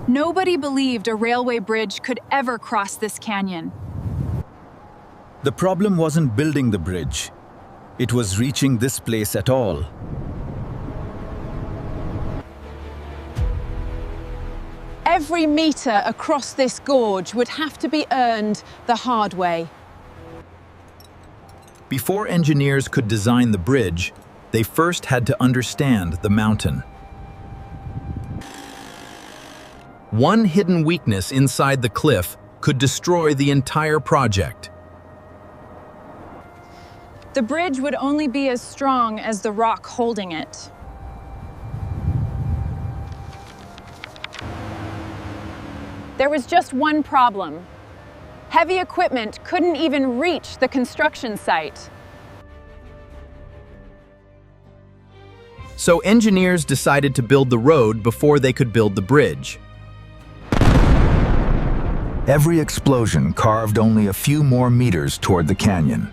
Nobody believed a railway bridge could ever cross this canyon. The problem wasn't building the bridge. It was reaching this place at all. Every meter across this gorge would have to be earned the hard way. Before engineers could design the bridge, they first had to understand the mountain. One hidden weakness inside the cliff could destroy the entire project. The bridge would only be as strong as the rock holding it. There was just one problem. Heavy equipment couldn't even reach the construction site. So engineers decided to build the road before they could build the bridge. Every explosion carved only a few more meters toward the canyon.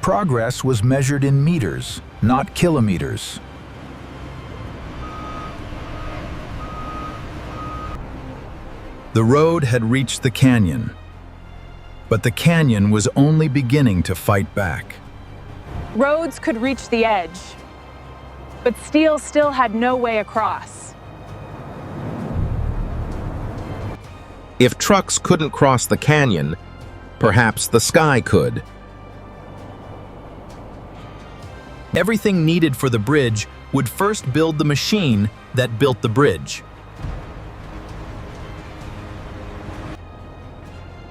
Progress was measured in meters, not kilometers. The road had reached the canyon, but the canyon was only beginning to fight back. Roads could reach the edge, but steel still had no way across. If trucks couldn't cross the canyon, perhaps the sky could. Everything needed for the bridge would first build the machine that built the bridge.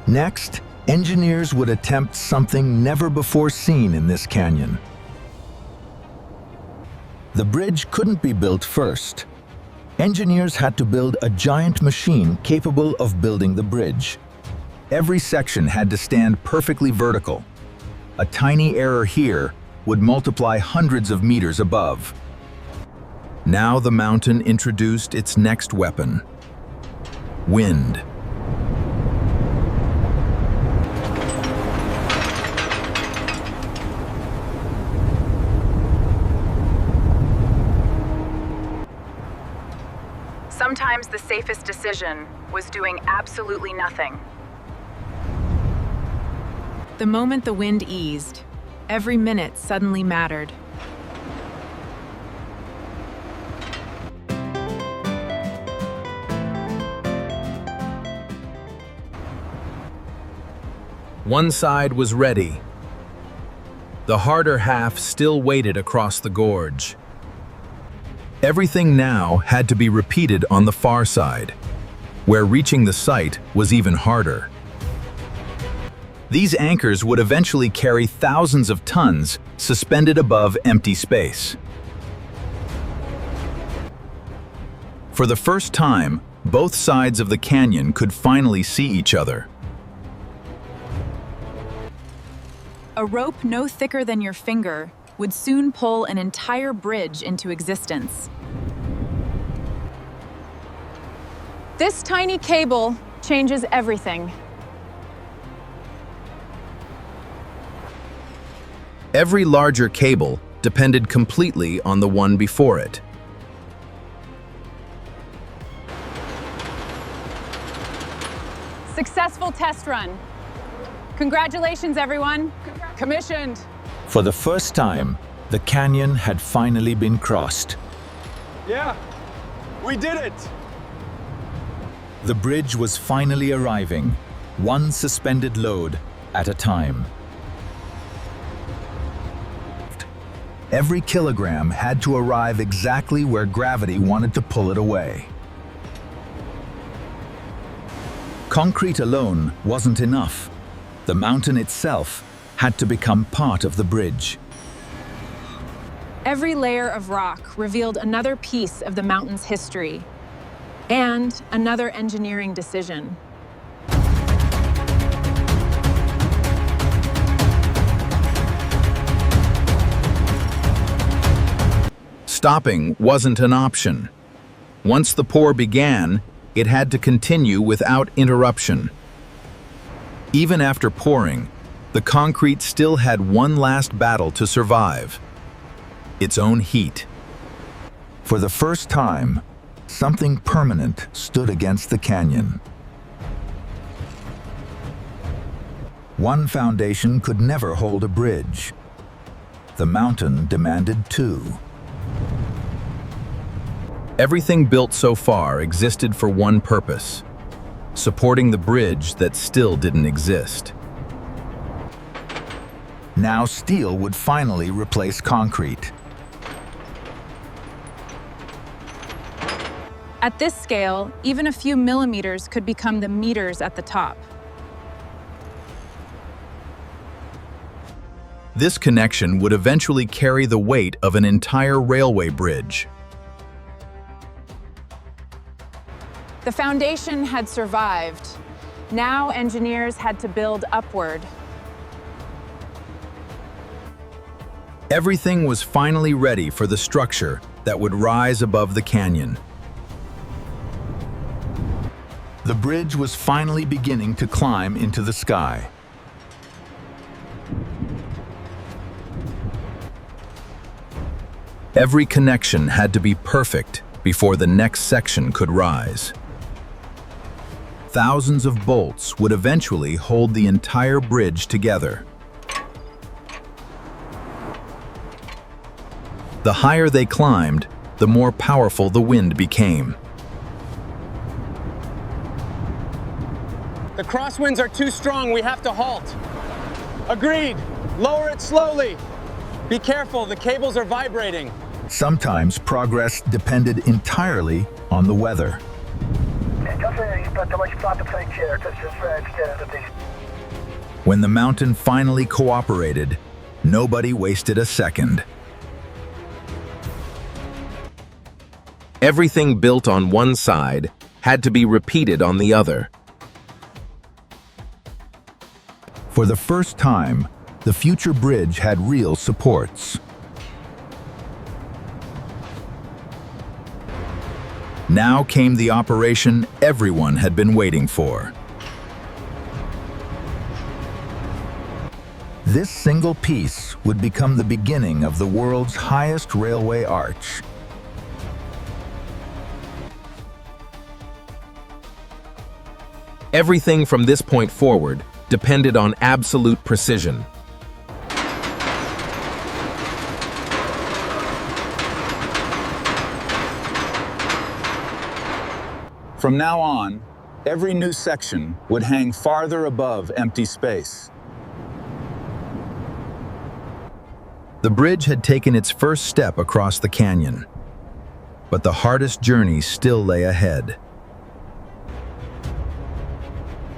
Next, engineers would attempt something never before seen in this canyon. The bridge couldn't be built first. Engineers had to build a giant machine capable of building the bridge. Every section had to stand perfectly vertical. A tiny error here would multiply hundreds of meters above. Now the mountain introduced its next weapon: wind. Sometimes the safest decision was doing absolutely nothing. The moment the wind eased, every minute suddenly mattered. One side was ready. The harder half still waited across the gorge. Everything now had to be repeated on the far side, where reaching the site was even harder. These anchors would eventually carry thousands of tons suspended above empty space. For the first time, both sides of the canyon could finally see each other. A rope no thicker than your finger would soon pull an entire bridge into existence. This tiny cable changes everything. Every larger cable depended completely on the one before it. Successful test run. Congratulations, everyone. Commissioned. For the first time, the canyon had finally been crossed. Yeah, we did it! The bridge was finally arriving, one suspended load at a time. Every kilogram had to arrive exactly where gravity wanted to pull it away. Concrete alone wasn't enough. The mountain itself had to become part of the bridge. Every layer of rock revealed another piece of the mountain's history and another engineering decision. Stopping wasn't an option. Once the pour began, it had to continue without interruption. Even after pouring, the concrete still had one last battle to survive: its own heat. For the first time, Something permanent stood against the canyon. One foundation could never hold a bridge. The mountain demanded two. Everything built so far existed for one purpose: supporting the bridge that still didn't exist. Now steel would finally replace concrete. At this scale, even a few millimeters could become the meters at the top. This connection would eventually carry the weight of an entire railway bridge. The foundation had survived. Now engineers had to build upward. Everything was finally ready for the structure that would rise above the canyon. The bridge was finally beginning to climb into the sky. Every connection had to be perfect before the next section could rise. Thousands of bolts would eventually hold the entire bridge together. The higher they climbed, the more powerful the wind became. The crosswinds are too strong. We have to halt. Agreed. Lower it slowly. Be careful. The cables are vibrating. Sometimes progress depended entirely on the weather. When the mountain finally cooperated, nobody wasted a second. Everything built on one side had to be repeated on the other. For the first time, the future bridge had real supports. Now came the operation everyone had been waiting for. This single piece would become the beginning of the world's highest railway arch. Everything from this point forward depended on absolute precision. From now on, every new section would hang farther above empty space. The bridge had taken its first step across the canyon, but the hardest journey still lay ahead.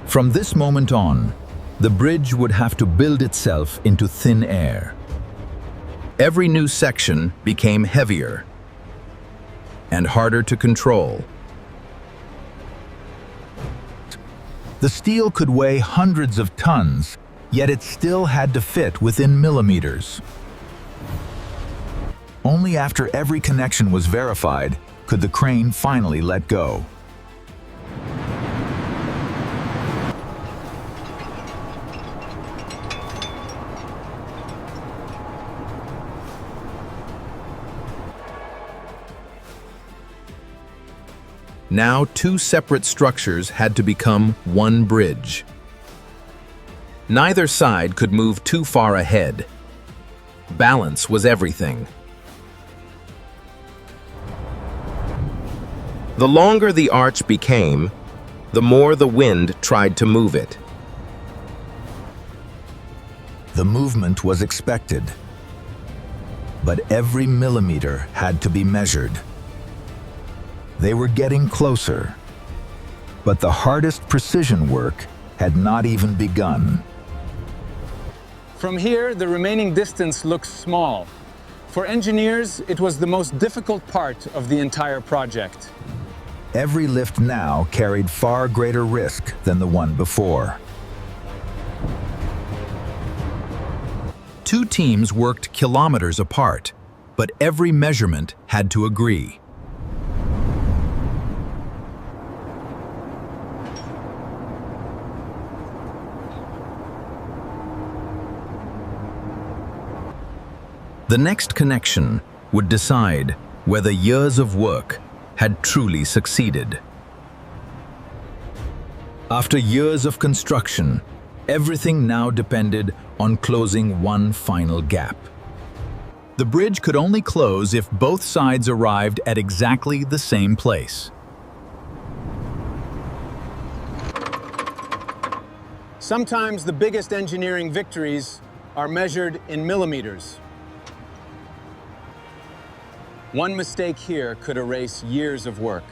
From this moment on, the bridge would have to build itself into thin air. Every new section became heavier and harder to control. The steel could weigh hundreds of tons, yet it still had to fit within millimeters. Only after every connection was verified could the crane finally let go. Now two separate structures had to become one bridge. Neither side could move too far ahead. Balance was everything. The longer the arch became, the more the wind tried to move it. The movement was expected, but every millimeter had to be measured. They were getting closer, but the hardest precision work had not even begun. From here, the remaining distance looks small. For engineers, it was the most difficult part of the entire project. Every lift now carried far greater risk than the one before. Two teams worked kilometers apart, but every measurement had to agree. The next connection would decide whether years of work had truly succeeded. After years of construction, everything now depended on closing one final gap. The bridge could only close if both sides arrived at exactly the same place. Sometimes the biggest engineering victories are measured in millimeters. One mistake here could erase years of work.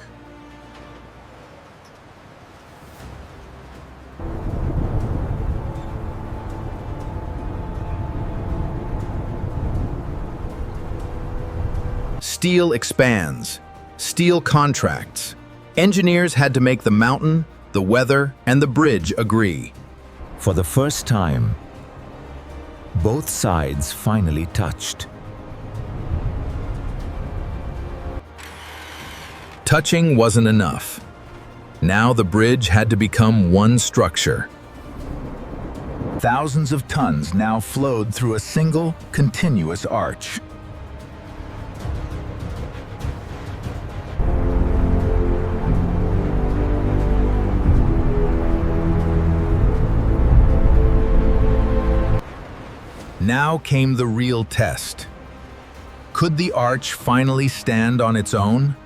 Steel expands. Steel contracts. Engineers had to make the mountain, the weather, and the bridge agree. For the first time, both sides finally touched. Touching wasn't enough. Now the bridge had to become one structure. Thousands of tons now flowed through a single, continuous arch. Now came the real test. Could the arch finally stand on its own?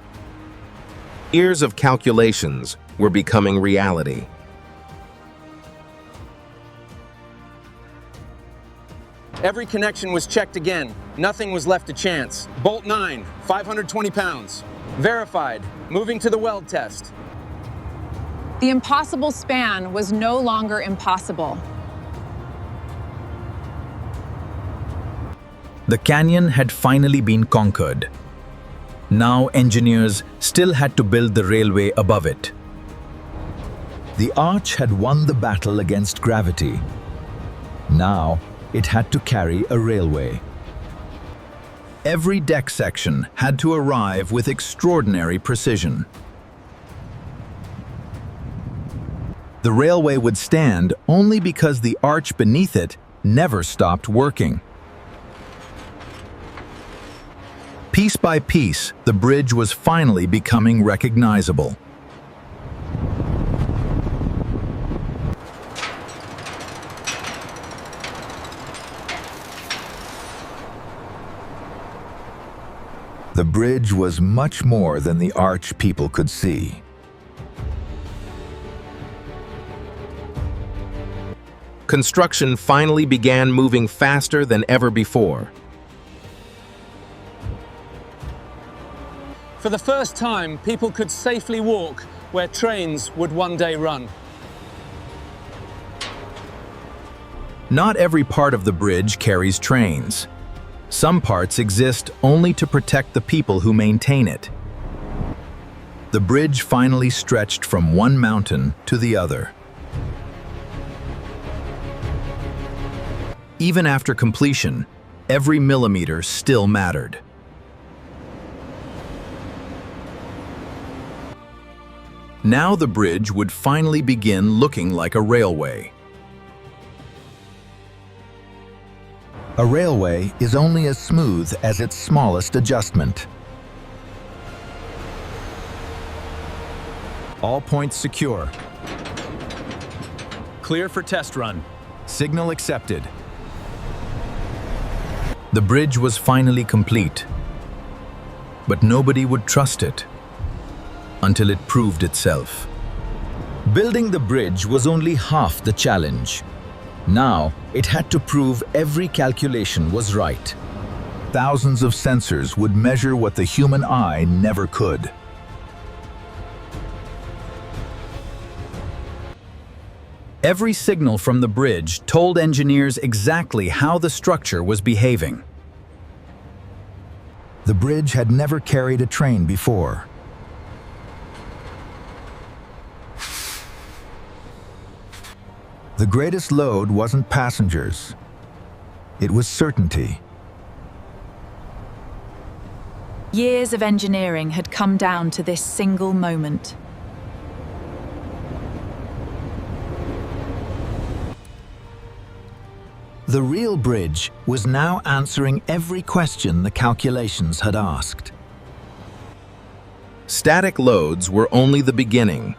Years of calculations were becoming reality. Every connection was checked again. Nothing was left to chance. Bolt 9, 520 pounds. Verified. Moving to the weld test. The impossible span was no longer impossible. The canyon had finally been conquered. Now engineers still had to build the railway above it. The arch had won the battle against gravity. Now it had to carry a railway. Every deck section had to arrive with extraordinary precision. The railway would stand only because the arch beneath it never stopped working. Piece by piece, the bridge was finally becoming recognizable. The bridge was much more than the arch people could see. Construction finally began moving faster than ever before. For the first time, people could safely walk where trains would one day run. Not every part of the bridge carries trains. Some parts exist only to protect the people who maintain it. The bridge finally stretched from one mountain to the other. Even after completion, every millimeter still mattered. Now the bridge would finally begin looking like a railway. A railway is only as smooth as its smallest adjustment. All points secure. Clear for test run. Signal accepted. The bridge was finally complete, but nobody would trust it until it proved itself. Building the bridge was only half the challenge. Now, it had to prove every calculation was right. Thousands of sensors would measure what the human eye never could. Every signal from the bridge told engineers exactly how the structure was behaving. The bridge had never carried a train before. The greatest load wasn't passengers. It was certainty. Years of engineering had come down to this single moment. The real bridge was now answering every question the calculations had asked. Static loads were only the beginning.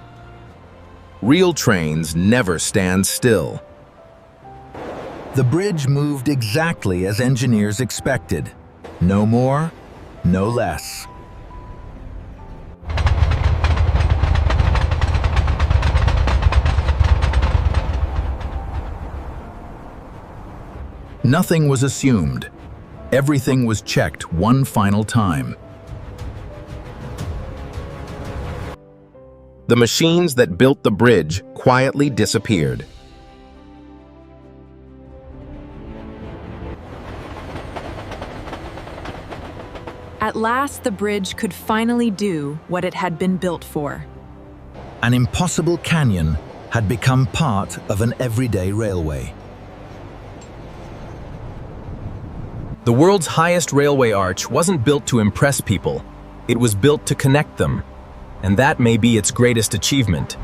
Real trains never stand still. The bridge moved exactly as engineers expected. No more, no less. Nothing was assumed. Everything was checked one final time. The machines that built the bridge quietly disappeared. At last, the bridge could finally do what it had been built for. An impossible canyon had become part of an everyday railway. The world's highest railway arch wasn't built to impress people. It was built to connect them. And that may be its greatest achievement.